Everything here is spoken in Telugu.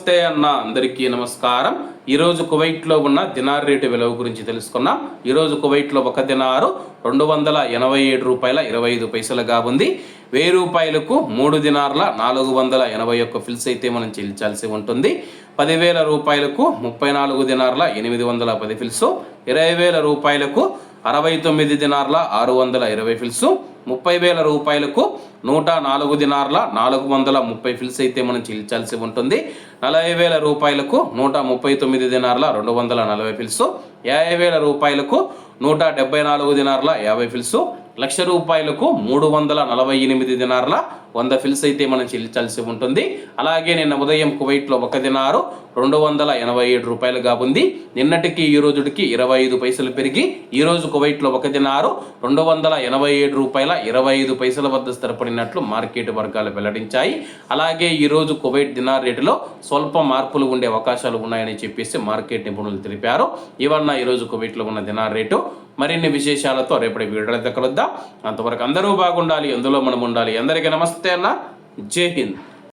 నమస్తే అన్న, అందరికీ నమస్కారం. ఈరోజు కువైట్లో ఉన్న దినార్ రేటు విలువ గురించి తెలుసుకున్నాం. ఈరోజు కువైట్లో ఒక దినారు 287 రూపాయల 25 పైసలుగా ఉంది. 1000 రూపాయలకు 3 దినార్ల 481 ఫిల్స్ అయితే మనం చెల్లించాల్సి ఉంటుంది. 10,000 రూపాయలకు 34 దినార్ల 810 ఫిల్స్, 20,000 రూపాయలకు 69 దినార్ల 620 ఫిల్స్, 30,000 రూపాయలకు 104 దినార్ల 430 ఫిల్స్ అయితే మనం చెల్లించాల్సి ఉంటుంది. 40,000 రూపాయలకు 139 దినార్ల 240 ఫిల్స్, 50,000 రూపాయలకు 174 దినార్ల 50 ఫిల్స్, 1,00,000 రూపాయలకు 348 దినార్ల 100 ఫిల్స్ అయితే మనం చెల్లించాల్సి ఉంటుంది. అలాగే నిన్న ఉదయం కువైట్లో ఒక దినారు 287 రూపాయలుగా ఉంది. నిన్నటికి ఈ రోజుకి 25 పైసలు పెరిగి ఈరోజు కువైట్లో ఒక దినారు 287 రూపాయల 25 పైసల వద్ద స్థిరపడినట్లు మార్కెట్ వర్గాలు వెల్లడించాయి. అలాగే ఈరోజు కువైట్ దినార్ రేటులో స్వల్ప మార్పులు ఉండే అవకాశాలు ఉన్నాయని చెప్పేసి మార్కెట్ నిపుణులు తెలిపారు. ఇవన్న ఈరోజు కువైట్లో ఉన్న దినార్ రేటు. మరిన్ని విశేషాలతో రేపటి వీడియోలో కలుద్దాం. అంతవరకు అందరూ బాగుండాలి, అందులో మనం ఉండాలి. అందరికీ నమస్తే అన్న, జై హింద్.